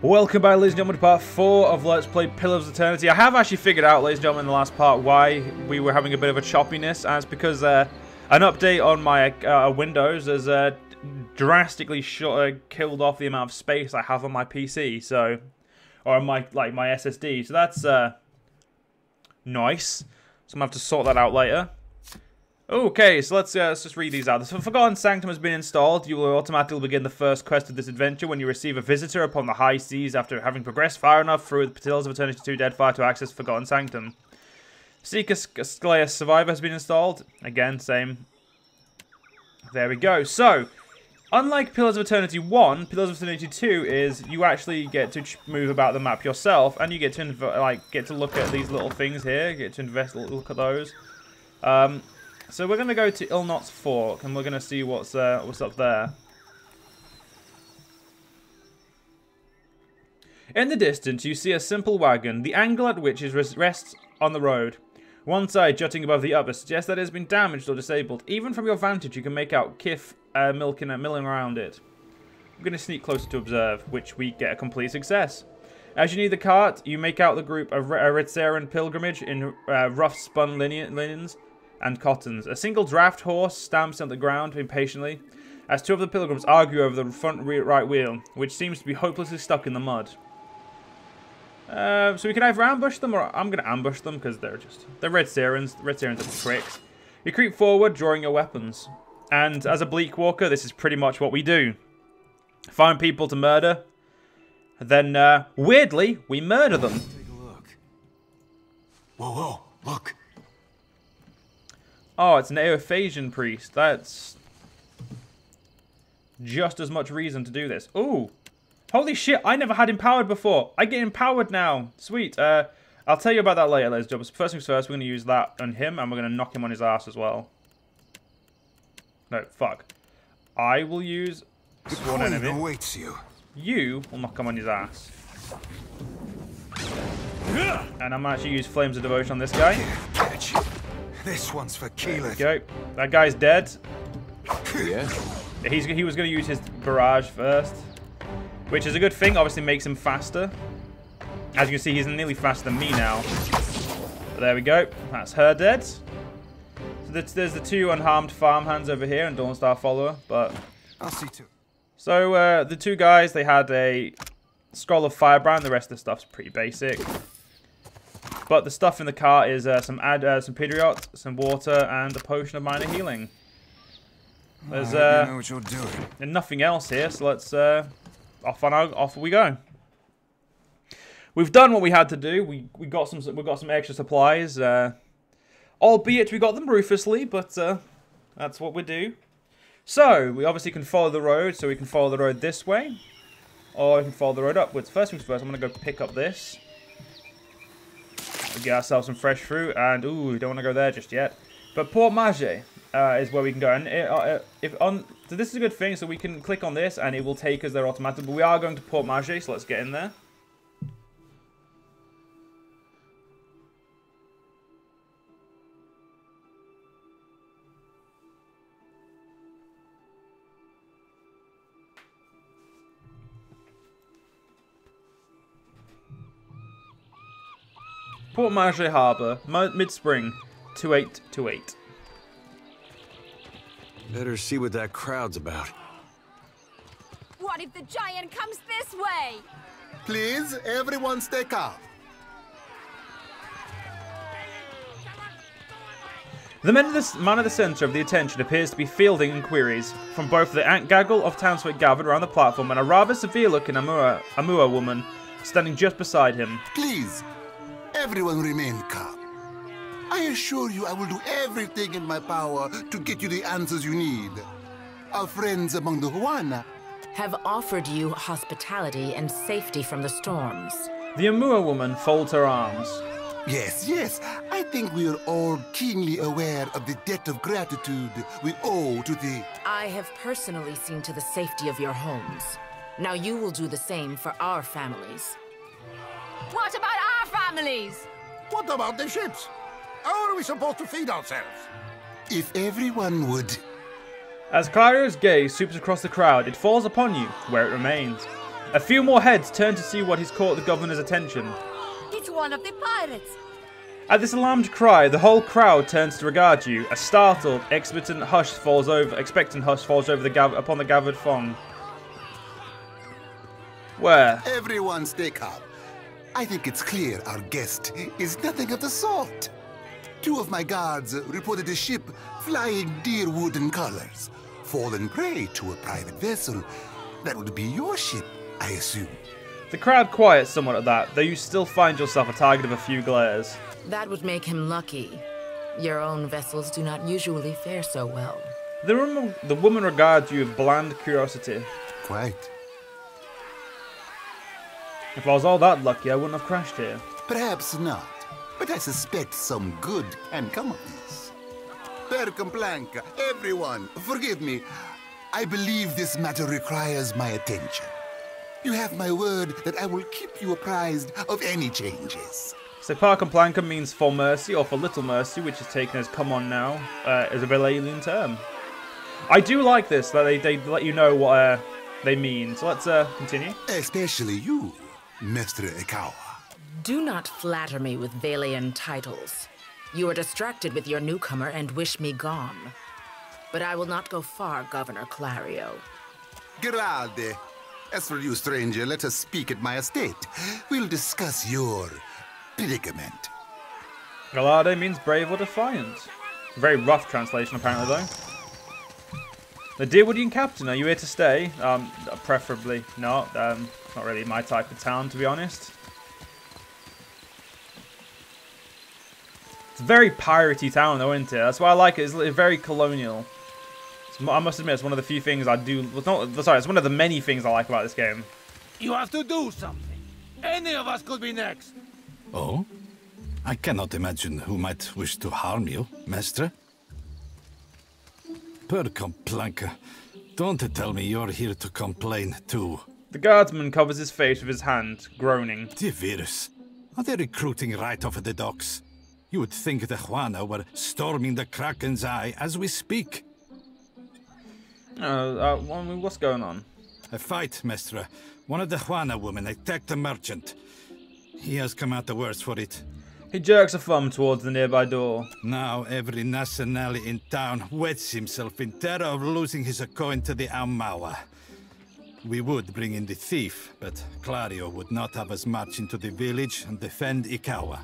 Welcome back, ladies and gentlemen, to part 4 of Let's Play Pillars of Eternity. I have actually figured out, ladies and gentlemen, in the last part why we were having a bit of a choppiness, and it's because an update on my Windows has drastically killed off the amount of space I have on my PC, so, or on my SSD. So that's nice. So I'm gonna have to sort that out later. Okay, so let's just read these out. The Forgotten Sanctum has been installed. You will automatically begin the first quest of this adventure when you receive a visitor upon the high seas after having progressed far enough through the Pillars of Eternity 2 Deadfire to access Forgotten Sanctum. Seeker Slayer Survivor has been installed. Again, same. There we go. So, unlike Pillars of Eternity 1, Pillars of Eternity 2 is you actually get to move about the map yourself, and you get to look at these little things here. You get to look at those. So we're going to go to Ilnot's Fork, and we're going to see what's up there. In the distance, you see a simple wagon, the angle at which it rests on the road. One side jutting above the other suggests that it has been damaged or disabled. Even from your vantage, you can make out Kif milling around it. I'm going to sneak closer to observe, which we get a complete success. As you near the cart, you make out the group of Ritzeran pilgrimage in rough spun linens and cottons. A single draft horse stamps on the ground impatiently as two of the pilgrims argue over the front right wheel, which seems to be hopelessly stuck in the mud. So we can either ambush them, or I'm going to ambush them because they're Red Sirens. Red Sirens are pricks. You creep forward, drawing your weapons. And as a Bleak Walker, this is pretty much what we do. Find people to murder. Then, weirdly, we murder them. Take a look. Whoa, look. Oh, it's an Eophasian priest. That's just as much reason to do this. Ooh. Holy shit, I never had empowered before. I get empowered now. Sweet. I'll tell you about that later, ladies and gentlemen. First things first, we're going to use that on him, and we're going to knock him on his ass as well. No, fuck. I will use Sworn Enemy. Awaits you. You will knock him on his ass. And I'm actually use Flames of Devotion on this guy. Catch. This one's for Keyleth. Go. That guy's dead. Yeah. He was going to use his barrage first, which is a good thing. Obviously makes him faster. As you can see, he's nearly faster than me now. But there we go. That's her dead. So there's the two unharmed farmhands over here and Dawnstar follower. But I'll see to. So the two guys, they had a Scroll of Firebrand. The rest of the stuff's pretty basic. But the stuff in the cart is some Pidriot, some water, and a potion of minor healing. There's you know what you're doing. And nothing else here, so let's off we go. We've done what we had to do. We got some extra supplies, albeit we got them ruthlessly, but that's what we do. So we obviously can follow the road. So we can follow the road this way, or we can follow the road upwards. First things first, I'm gonna go pick up this. We get ourselves some fresh fruit, and ooh, we don't want to go there just yet. But Port Mage is where we can go, and so this is a good thing. So we can click on this, and it will take us there automatically. But we are going to Port Mage, so let's get in there. Port Mage Harbour, mid-spring, 2828. Better see what that crowd's about. What if the giant comes this way? Please, everyone stay calm. The man at the centre of the attention appears to be fielding inquiries from both the ant gaggle of townsfolk gathered around the platform and a rather severe-looking Amua woman standing just beside him. Please, everyone remain calm. I assure you I will do everything in my power to get you the answers you need. Our friends among the Huana have offered you hospitality and safety from the storms. The Amua woman folds her arms. Yes. I think we are all keenly aware of the debt of gratitude we owe to the... I have personally seen to the safety of your homes. Now you will do the same for our families. What about our families? What about the ships? How are we supposed to feed ourselves? If everyone would... As Clario's gaze sweeps across the crowd, it falls upon you, where it remains. A few more heads turn to see what has caught the governor's attention. It's one of the pirates. At this alarmed cry, the whole crowd turns to regard you. A startled, expectant hush falls over upon the gathered throng. Where? Everyone stay calm. I think it's clear our guest is nothing of the sort. 2 of my guards reported a ship flying deer wooden colors, fallen prey to a private vessel. That would be your ship, I assume. The crowd quiets somewhat at that, though you still find yourself a target of a few glares. That would make him lucky. Your own vessels do not usually fare so well. The woman regards you with bland curiosity. Quite. If I was all that lucky, I wouldn't have crashed here. Perhaps not, but I suspect some good can come of this. Per Complanca, everyone, forgive me. I believe this matter requires my attention. You have my word that I will keep you apprised of any changes. So par complanca means for mercy or for little mercy, which is taken as come on now, as a very alien term. I do like this, that they let you know what they mean. So let's continue. Especially you, Mestre Ikawa. Do not flatter me with Valian titles. You are distracted with your newcomer and wish me gone. But I will not go far, Governor Clario. Grade. As for you, stranger, let us speak at my estate. We'll discuss your predicament. Galade means brave or defiant. Very rough translation, apparently, though. The Deerwoodian Captain, are you here to stay? Preferably not. Not really my type of town, to be honest. It's a very piratey town, though, isn't it? That's why I like it. It's very colonial. I must admit, it's one of the few things I do... Sorry, it's one of the many things I like about this game. You have to do something. Any of us could be next. Oh? I cannot imagine who might wish to harm you, Mestre. Per Complanca, don't tell me you're here to complain too. The guardsman covers his face with his hand, groaning. The virus. Are they recruiting right off at the docks? You would think the Juana were storming the Kraken's Eye as we speak. What's going on? A fight, Mestre. One of the Juana women attacked a merchant. He has come out the worse for it. He jerks a thumb towards the nearby door. Now every nationale in town wets himself in terror of losing his coin to the Aumaua. We would bring in the thief, but Clario would not have us march into the village and defend Ikawa.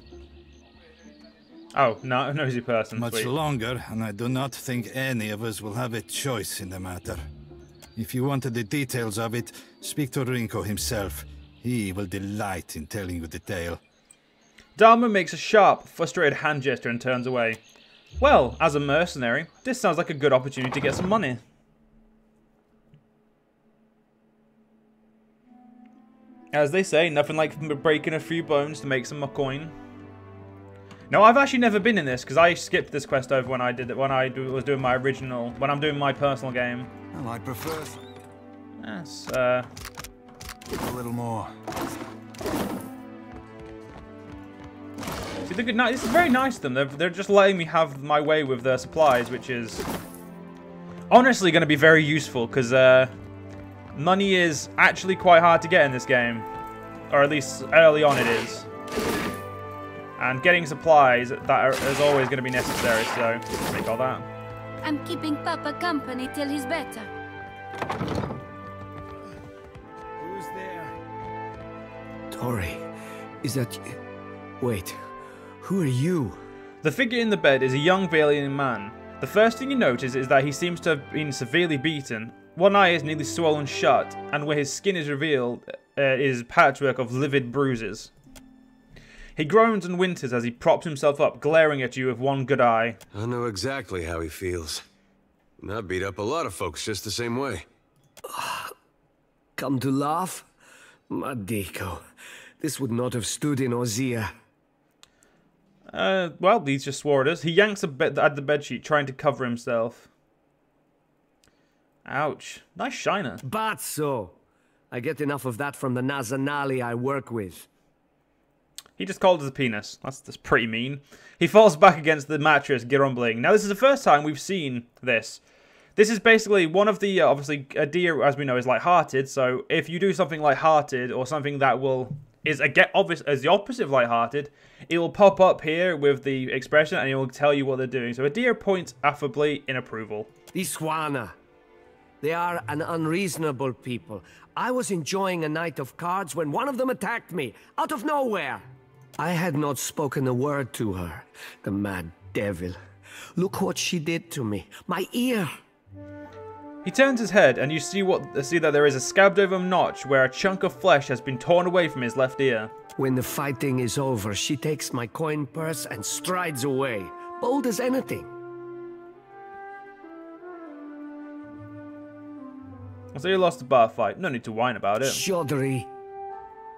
Oh, no, nosy person. Much longer, and I do not think any of us will have a choice in the matter. If you wanted the details of it, speak to Rinku himself. He will delight in telling you the tale. Dharma makes a sharp, frustrated hand gesture and turns away. Well, as a mercenary, this sounds like a good opportunity to get some money. As they say, nothing like breaking a few bones to make some coin. No, I've actually never been in this because I skipped this quest over when I was doing my original, when I'm doing my personal game. Well, I'd prefer some. Yes, A little more. See, this is very nice of them. They're just letting me have my way with their supplies, which is honestly going to be very useful because money is actually quite hard to get in this game, or at least early on it is. And getting supplies is always going to be necessary, so take all that. I'm keeping Papa company till he's better. Who's there? Tori, is that you? Wait, who are you? The figure in the bed is a young Valian man. The first thing you notice is that he seems to have been severely beaten. One eye is nearly swollen shut, and where his skin is revealed is a patchwork of livid bruises. He groans and whimpers as he props himself up, glaring at you with one good eye. I know exactly how he feels. And I beat up a lot of folks just the same way. Come to laugh? Madiko, this would not have stood in Ozia. Well, he's just swore at us. He yanks at the bedsheet, trying to cover himself. Ouch. Nice shiner. Bazzo! I get enough of that from the Nazanali I work with. He just called us a penis. That's pretty mean. He falls back against the mattress, grumbling. Now, this is the first time we've seen this. This is basically one of the, obviously, a deer, as we know, is light-hearted. So if you do something light-hearted or something that is obvious as the opposite of light-hearted, it will pop up here with the expression and it will tell you what they're doing. So a deer points affably in approval. These Juana, they are an unreasonable people. I was enjoying a night of cards when one of them attacked me, out of nowhere. I had not spoken a word to her, the mad devil. Look what she did to me, my ear. He turns his head, and you see that there is a scabbed over notch where a chunk of flesh has been torn away from his left ear. When the fighting is over, she takes my coin purse and strides away, bold as anything. So you lost the bar fight. No need to whine about it. Chaudhry.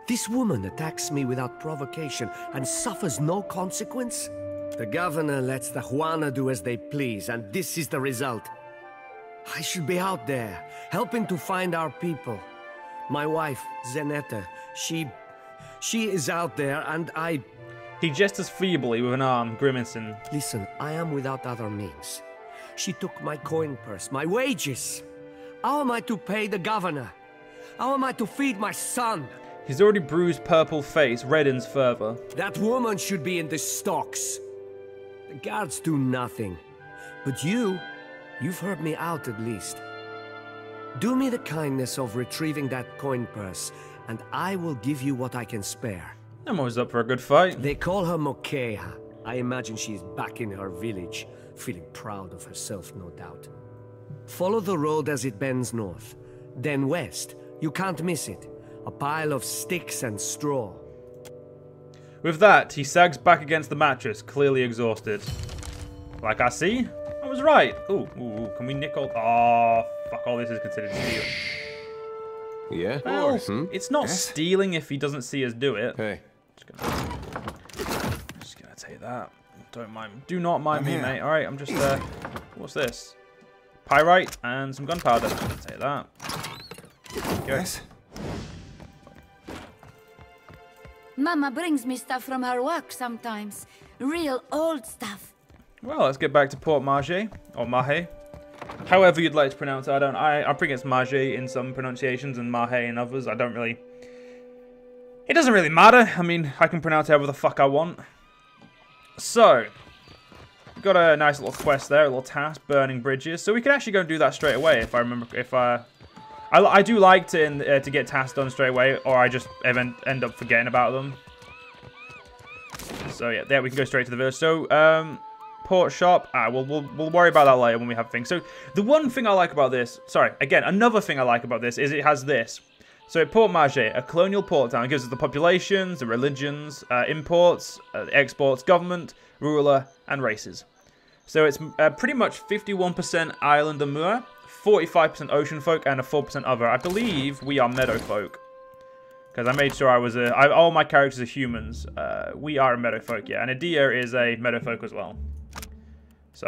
This woman attacks me without provocation and suffers no consequence. The governor lets the Juana do as they please, and this is the result. I should be out there, helping to find our people. My wife, Zenetta, she is out there, and I... He gestures feebly with an arm, grimacing. Listen, I am without other means. She took my coin purse, my wages. How am I to pay the governor? How am I to feed my son? His already bruised purple face reddens further. That woman should be in the stocks. The guards do nothing. But you've heard me out at least. Do me the kindness of retrieving that coin purse, and I will give you what I can spare. I'm always up for a good fight. They call her Mokeha. I imagine she is back in her village, feeling proud of herself, no doubt. Follow the road as it bends north. Then west. You can't miss it. A pile of sticks and straw. With that, he sags back against the mattress, clearly exhausted. Like I see, I was right. Ooh, can we nick all... Oh, fuck, all this is considered steal. Yeah? Well, it's not stealing if he doesn't see us do it. Hey. Just gonna take that. Do not mind me, mate. Alright, I'm just, what's this? Pyrite and some gunpowder. Take that. Yes? Mama brings me stuff from her work sometimes. Real old stuff. Well, let's get back to Port Marché, or Mahe. However you'd like to pronounce it. I think it's Marché in some pronunciations and Mahe in others. It doesn't really matter. I mean, I can pronounce it however the fuck I want. So, we've got a nice little quest there, a little task, burning bridges. So we can actually go and do that straight away if I remember, I do like to get tasks done straight away, or I just end up forgetting about them. So yeah, there we can go straight to the village. So port shop. We'll worry about that later when we have things. So the one thing I like about this, another thing I like about this is it has this. So at Port Marché, a colonial port town, gives us the populations, the religions, imports, exports, government, ruler, and races. So it's pretty much 51% island and moor, 45% ocean folk, and a 4% other. I believe we are meadow folk. Because I made sure all my characters are humans. We are a meadow folk, yeah. And a deer is a meadow folk as well. So,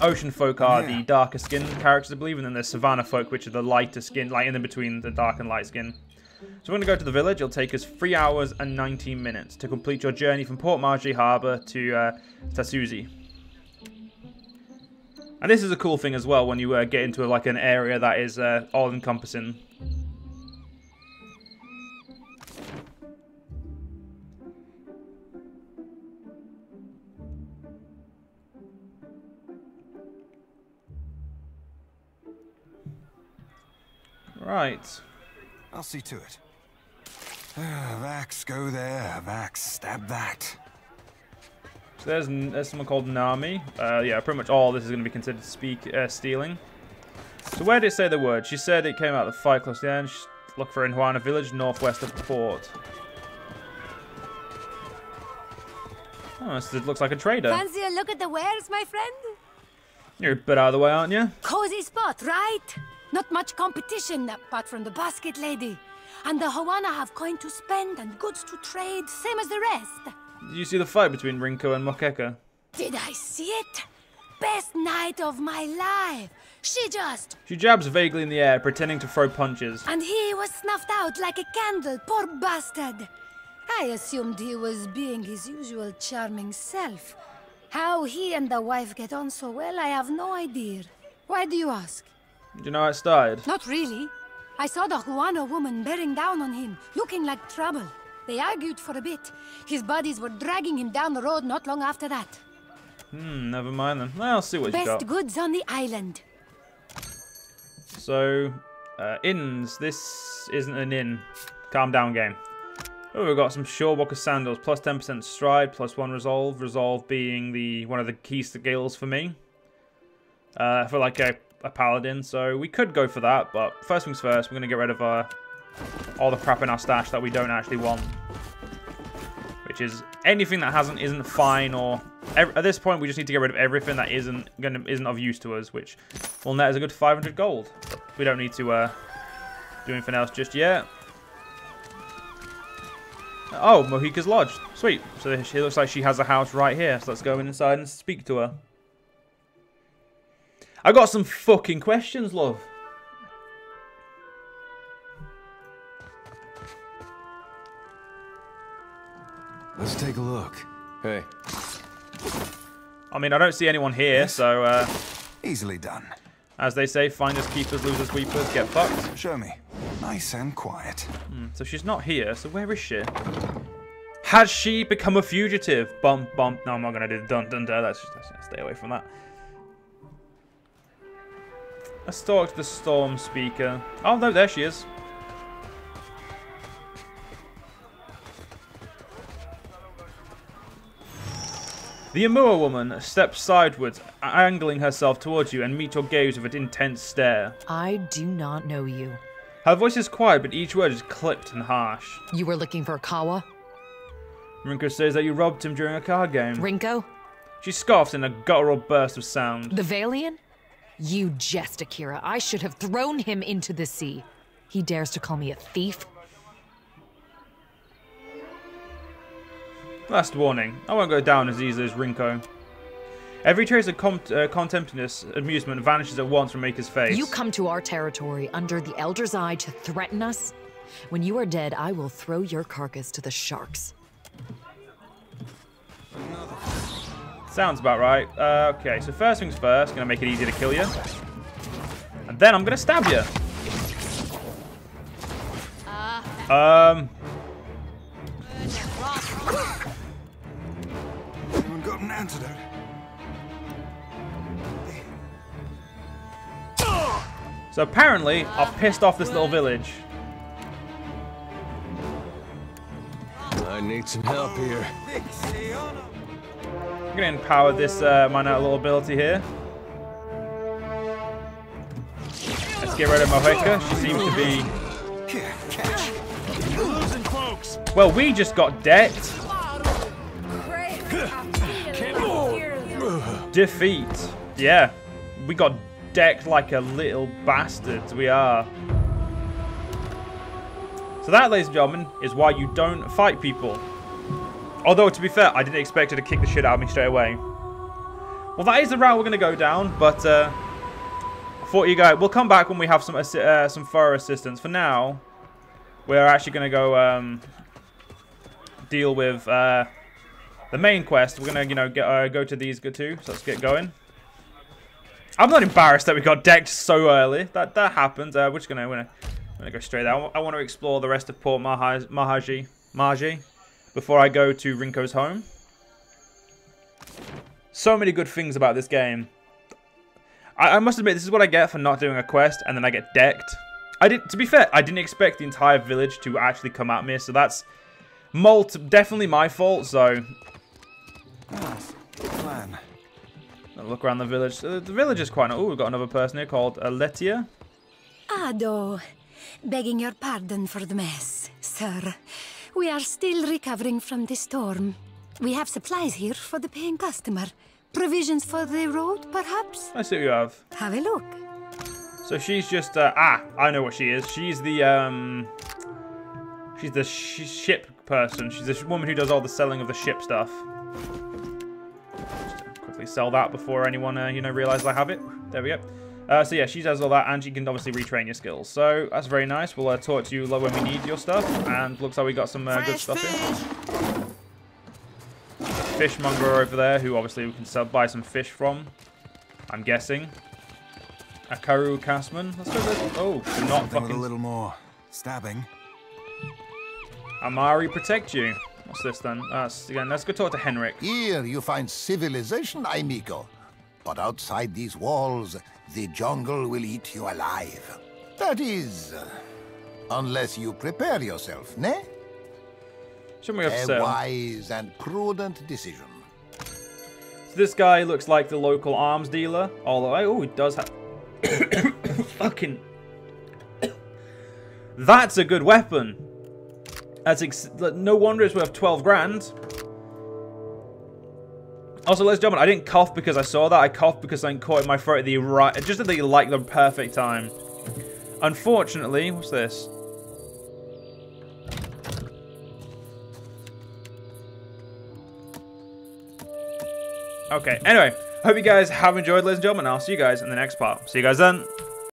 ocean folk are the darker skinned characters, I believe. And then there's savannah folk, which are the lighter skin, like in between the dark and light skin. So we're going to go to the village. It'll take us 3 hours and 19 minutes to complete your journey from Port Marché Harbour to Tasuzi. And this is a cool thing as well when you get into like an area that is all-encompassing. Right. I'll see to it. Vax, go there. Vax, stab that. So there's someone called Nami. Yeah, pretty much all this is going to be considered stealing. So where did it say the word? She said it came out of the fight close to the end. Look for in Juana village, northwest of the port. Oh, so it looks like a trader. Fancy a look at the wares, my friend? You're a bit out of the way, aren't you? Cozy spot, right? Not much competition apart from the basket lady. And the Juana have coin to spend and goods to trade, same as the rest. Did you see the fight between Rinku and Mokeka? Did I see it? Best night of my life. She jabs vaguely in the air, pretending to throw punches. And he was snuffed out like a candle, poor bastard. I assumed he was being his usual charming self. How he and the wife get on so well, I have no idea. Why do you ask? Do you know how it started? Not really. I saw the Juana woman bearing down on him, looking like trouble. They argued for a bit. His buddies were dragging him down the road not long after that. Never mind then. Well, I'll see what you got. Best goods on the island. So, inns. This isn't an inn. Calm down, game. Oh, we've got some Shorewalker sandals, plus 10% stride, plus 1 resolve. Resolve being one of the key skills for me. For like a paladin, so we could go for that, but first things first, we're going to get rid of all the crap in our stash that we don't actually want. Which is anything that isn't fine, or at this point we just need to get rid of everything that isn't of use to us, which will net as a good 500 gold. But we don't need to do anything else just yet. Oh, Mohika's Lodge. Sweet. So it looks like she has a house right here, so let's go inside and speak to her. I got some fucking questions, love. Let's take a look. Hey. I mean, I don't see anyone here, yes. So, easily done. As they say, finders keepers, losers weepers, get fucked. Show me. Nice and quiet. So she's not here, so where is she? Has she become a fugitive? Bump, bump. No, I'm not going to do the dun dun dun. Let's stay away from that. Let's talk to the storm speaker. Oh, no, there she is. The Amua woman steps sideways, angling herself towards you, and meets your gaze with an intense stare. I do not know you. Her voice is quiet, but each word is clipped and harsh. You were looking for Kawa? Rinku says that you robbed him during a card game. Rinko? She scoffs in a guttural burst of sound. The Valian? You jest, Akira. I should have thrown him into the sea. He dares to call me a thief? Last warning. I won't go down as easily as Rinko. Every trace of contemptuous amusement vanishes at once from Maker's face. You come to our territory under the Elder's Eye to threaten us? When you are dead, I will throw your carcass to the sharks. Sounds about right. Okay, so first things first, gonna make it easy to kill you. And then I'm gonna stab you. Anyone got an antidote? So apparently, I've pissed off this little village. I need some help here. I'm gonna empower this minor little ability here. Let's get rid of Mohika. She seems to be... Here, catch. Losing folks. Well, we just got decked. Defeat. Yeah, we got decked like a little bastards. We are. So that, ladies and gentlemen, is why you don't fight people. Although, to be fair, I didn't expect her to kick the shit out of me straight away. Well, that is the route we're going to go down, but I thought you guys... We'll come back when we have some thorough assistance. For now, we're actually going to go deal with the main quest. We're going to, go to these two, so let's get going. I'm not embarrassed that we got decked so early. That happened. We're just going to go straight there. I want to explore the rest of Port Marji before I go to Rinko's home. So many good things about this game. I must admit, this is what I get for not doing a quest, and then I get decked. To be fair, I didn't expect the entire village to actually come at me, so that's definitely my fault, so... Plan. I'll look around the village. The village is quite... Oh, we've got another person here called Aletia. Ado, begging your pardon for the mess, sir. We are still recovering from the storm. We have supplies here for the paying customer. Provisions for the road, perhaps? I see what you have. Have a look. So she's just, I know what she is. She's the ship person. She's the woman who does all the selling of the ship stuff. Just quickly sell that before anyone, realizes I have it. There we go. So yeah, she does all that, and she can obviously retrain your skills. So that's very nice. We'll talk to you when we need your stuff, and looks like we got some good stuff here. Fishmonger over there, who obviously we can buy some fish from, I'm guessing. A Karu Castman. Let's go this. Oh, do not Something with fucking. a little more stabbing. Amari protect you. What's this then? Again, let's go talk to Henrik. Here you find civilization, amigo. But outside these walls, the jungle will eat you alive. That is, unless you prepare yourself, ne? Shouldn't we have A said? wise and prudent decision. So this guy looks like the local arms dealer. Although, oh, he does have. Fucking. That's a good weapon. No wonder it's worth 12 grand. Also, ladies and gentlemen, I didn't cough because I saw that. I coughed because I caught in my throat at the right, just at the perfect time. Unfortunately, what's this? Okay. Anyway, hope you guys have enjoyed, ladies and gentlemen. I'll see you guys in the next part. See you guys then.